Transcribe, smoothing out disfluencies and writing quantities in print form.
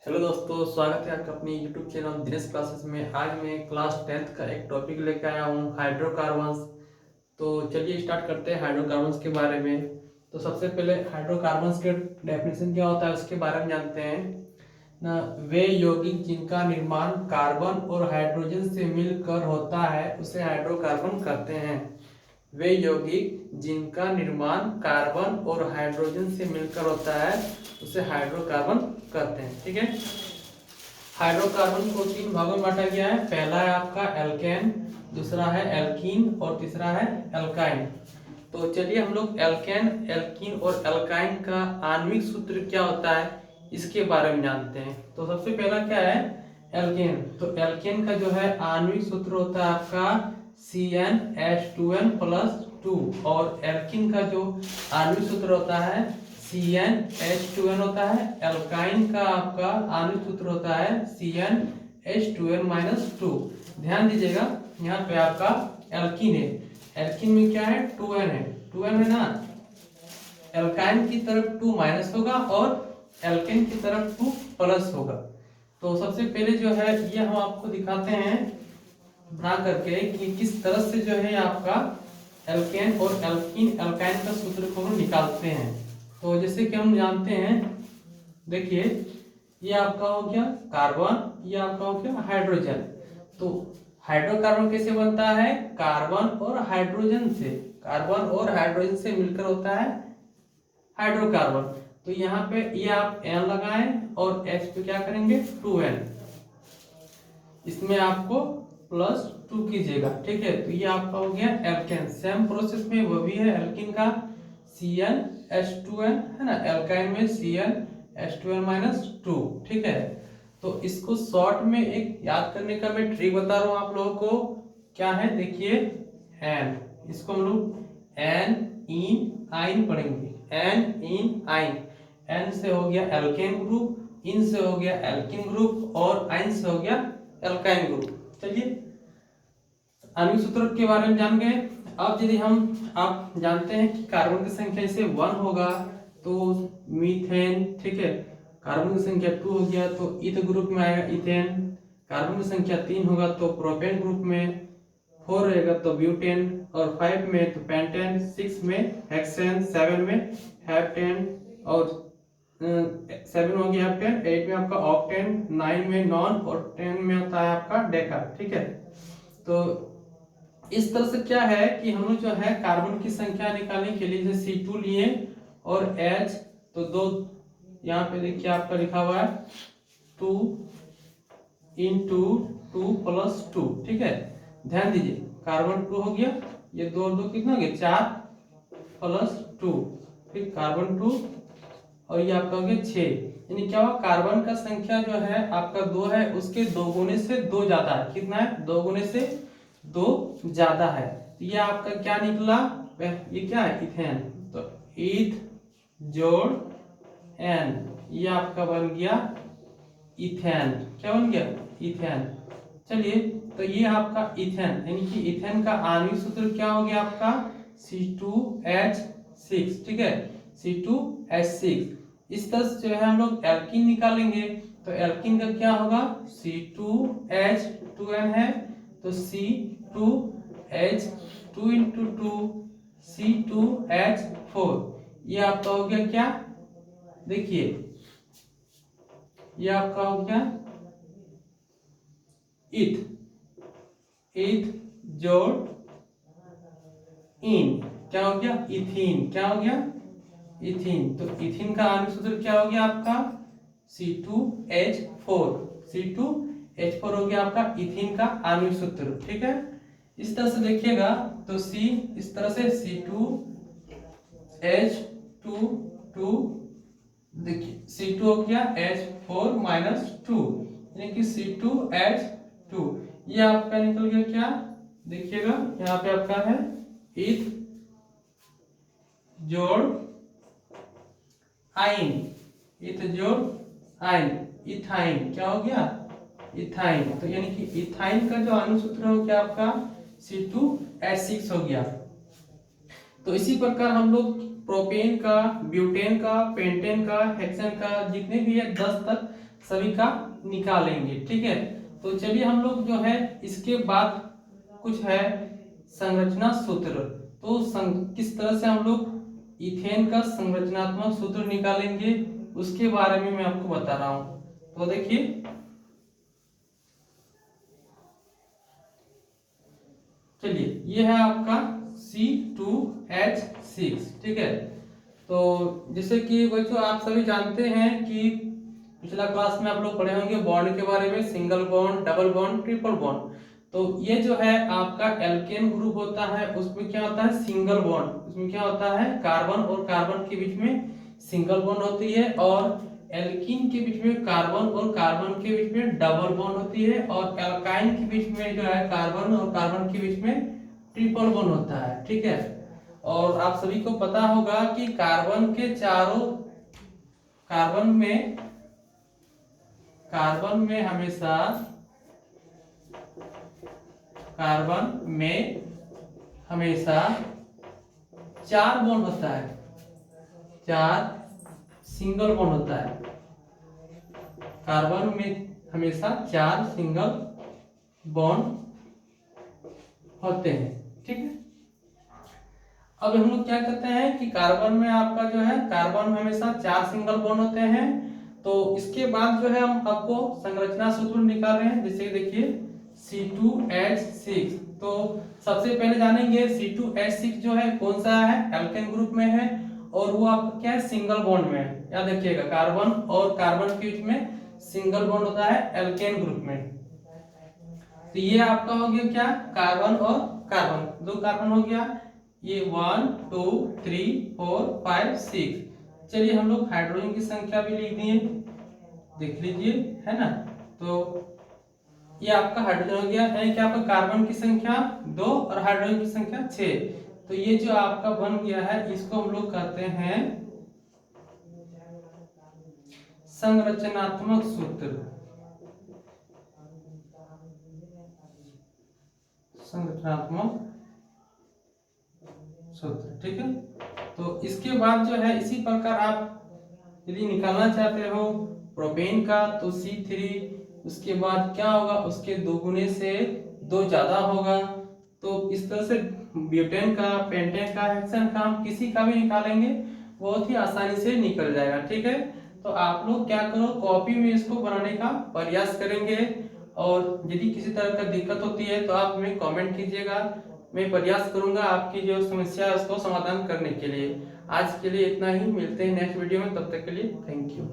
Hello दोस्तों, स्वागत है आपका अपने यूट्यूब चैनल दिनेश क्लासेस में। आज मैं क्लास 10th का एक टॉपिक लेकर आया हूँ, हाइड्रोकार्बन्स। तो चलिए स्टार्ट करते हैं हाइड्रोकार्बन्स के बारे में। तो सबसे पहले हाइड्रोकार्बन्स के डेफिनेशन क्या होता है उसके बारे में जानते हैं ना। वे यौगिक जिनका निर्माण कार्बन और हाइड्रोजन से मिलकर होता है उसे हाइड्रोकार्बन कहते हैं। वे यौगिक जिनका निर्माण कार्बन और हाइड्रोजन से मिलकर होता है उसे हाइड्रोकार्बन कहते हैं। ठीक है। हाइड्रोकार्बन को तीन भागों में बांटा गया है। पहला है आपका एल्केन, दूसरा है एल्कीन और तीसरा है एल्काइन। तो चलिए हम लोग एल्केन, एल्कीन और एल्काइन का आणविक सूत्र क्या होता है इसके बारे में जानते हैं। तो सबसे पहला क्या है एल्केन। तो एल्केन का जो है आणविक सूत्र होता है आपका CnH2n+2 और एल्कीन का जो आणविक सूत्र होता है CnH2n होता है। एल्काइन का आपका आणविक सूत्र होता है CnH2n-2। ध्यान दीजिएगा, यहाँ पे आपका एल्कीन है, एल्कीन में क्या है 2n है, 2n है ना। एल्काइन की तरफ 2 माइनस होगा और एल्केन की तरफ 2 प्लस होगा। तो सबसे पहले जो है ये हम आपको दिखाते हैं बना करके कि किस तरह से जो है आपका एल्केन और एल्कीन एल्काइन का सूत्र को हम निकालते हैं। तो जैसे कि हम जानते हैं, देखिए ये आपका हो गया कार्बन, ये आपका हो गया हाइड्रोजन। तो हाइड्रोकार्बन कैसे बनता है, कार्बन और हाइड्रोजन से, कार्बन और हाइड्रोजन से मिलकर होता है हाइड्रोकार्बन। तो यहाँ पे ये आप N लगाएं और H पे क्या करेंगे 2N, इसमें आपको +2 कीजिएगा। ठीक है। तो ये आपका हो गया एल्केन। सेम प्रोसेस में वो भी है एल्कीन का CnH2n है ना, एल्काइन में CnH2n-2। ठीक है। तो इसको शॉर्ट में एक याद करने का मैं ट्रिक बता रहा हूँ आप लोगों को। क्या है देखिए N, इसको हम लोग N इन आइन पढ़ेंगे। N इन आइन, N से हो गया एल्केन ग्रुप, इन से हो गया एल्कीन ग्रुप और आइन से हो गया एल्काइन ग्रुप। चलिए आणविक सूत्र के बारे में जान गए। अब यदि आप जानते हैं कि कार्बन की संख्या जैसे 1 होगा तो मीथेन, ठीक है, कार्बन की संख्या 2 हो गया तो ईथ ग्रुप में आएगा इथेन। कार्बन की संख्या 3 होगा तो प्रोपेन ग्रुप में, 4 रहेगा तो ब्यूटेन और 5 में तो पेंटेन, 6 में हेक्सेन, 7 में हेप्टेन और 7 हो गया हेप्टेन, 8 में आपका ऑक्टेन, 9 में नॉन और 10 में होता है आपका डेका। ठीक है। तो इस तरह से क्या है कि हम लोग जो है कार्बन की संख्या निकालने के लिए जैसे C2 लिए और H, तो दो यहाँ पे देखिए आपका लिखा हुआ है 2 × 2 + 2। ठीक है। ध्यान दीजिए कार्बन 2 हो गया, ये 2 और 2 कितना हो गया 4 + 2, फिर कार्बन 2 और ये आपका हो गया 6। यानी क्या हुआ, कार्बन का संख्या जो है आपका 2 है उसके 2 गुने से 2 ज्यादा है। कितना है 2 गुने से 2 ज्यादा है। तो ये आपका क्या निकला, ये क्या है इथेन। तो ईथ जोड़ एन, ये आपका बन गया इथेन। क्या बन गया इथेन। चलिए तो ये आपका इथेन, यानी कि इथेन का आणविक सूत्र क्या हो गया आपका C2H6। ठीक है, C2H6। इस तरह से जो है हम लोग एल्कीन निकालेंगे। तो एल्कीन का क्या होगा C2H2n है तो C2H2 × 2 C2H4। ये आपका हो गया क्या, देखिए ये आपका हो गया ईथ, ईथ जोड़ इन, क्या हो गया इथीन, क्या हो गया इथीन। तो इथीन का आणविक सूत्र क्या हो गया आपका C2H4, C2H4 हो गया आपका इथीन का आणविक सूत्र। ठीक है। इस तरह से देखिएगा तो C इस तरह से C2H2 देखिए C2 हो गया H4-2 यानी कि C2H2। ये आपका निकल गया क्या, देखिएगा यहाँ पे आपका है ईथ जोड़ आइन, ईथ जोड़ आइन, इथाइन, क्या हो गया इथाइन। तो यानी कि इथाइन का जो आणविक सूत्र हो गया आपका C2H6 हो गया। तो इसी प्रकार हम लोग प्रोपेन का, ब्यूटेन का, पेंटेन का, हेक्सेन का, जितने भी है 10 तक सभी का निकालेंगे। ठीक है, तो चलिए हम लोग जो है इसके बाद कुछ है संरचना सूत्र। तो किस तरह से हम लोग इथेन का संरचनात्मक सूत्र निकालेंगे उसके बारे में मैं आपको बता रहा हूं। तो देखिए, चलिए ये है आपका C2H6। ठीक है, तो जैसे कि बच्चों आप सभी जानते हैं कि पिछला क्लास में आप लोग पढ़े होंगे बॉन्ड के बारे में, single bond, double bond, triple bond. तो ये जो है आपका एल्केन ग्रुप होता है, उसमें क्या होता है सिंगल बॉन्ड, उसमें क्या होता है कार्बन और कार्बन के बीच में सिंगल बॉन्ड होती है, और एल्कीन के बीच में कार्बन और कार्बन के बीच में डबल बॉन्ड होती है, और एल्काइन के बीच में जो है कार्बन और कार्बन के बीच में ट्रिपल बॉन्ड होता है। ठीक है, और आप सभी को पता होगा कि कार्बन के चारों कार्बन में हमेशा चार बॉन्ड होता है, चार सिंगल बॉन्ड होता है। कार्बन में हमेशा चार सिंगल बॉन्ड होते हैं। ठीक है, अब हम लोग क्या करते हैं कि कार्बन में आपका जो है कार्बन में हमेशा चार सिंगल बॉन्ड होते हैं। तो इसके बाद जो है हम आपको संरचना सूत्र निकाल रहे हैं। जैसे देखिए C2H6, तो सबसे पहले जानेंगे C2H6 जो है कौन सा है, एल्केन ग्रुप में है, और वो आपका क्या है सिंगल बॉन्ड में है। याद रखिएगा कार्बन और कार्बन के बीच में सिंगल बॉन्ड होता है एल्केन ग्रुप में। तो ये आपका हो गया क्या, कार्बन और कार्बन, दो कार्बन हो गया, ये 1 2 3 4 5 6। चलिए हम लोग हाइड्रोजन की संख्या भी लिख दिए, देख लीजिए, है ना। तो ये आपका हाइड्रोजन हो गया, यानी कि आपका कार्बन की संख्या 2 और हाइड्रोजन की संख्या 6। तो ये जो आपका बन गया है इसको हम लोग कहते हैं संरचनात्मक सूत्र। संरचनात्मक सूत्र। ठीक है, तो इसके बाद जो है इसी प्रकार आप यदि निकालना चाहते हो प्रोपेन का तो C3, उसके बाद क्या होगा उसके दोगुने से 2 ज्यादा होगा। तो इस तरह से ब्यूटेन का, पेंटेन का, हेक्सेन का हम किसी का भी निकालेंगे बहुत ही आसानी से निकल जाएगा। ठीक है, तो आप लोग क्या करो कॉपी में इसको बनाने का प्रयास करेंगे, और यदि किसी तरह का दिक्कत होती है तो आप हमें कमेंट कीजिएगा, मैं प्रयास करूंगा आपकी जो समस्या है उसको समाधान करने के लिए। आज के लिए इतना ही, मिलते हैं नेक्स्ट वीडियो में, तब तक के लिए थैंक यू।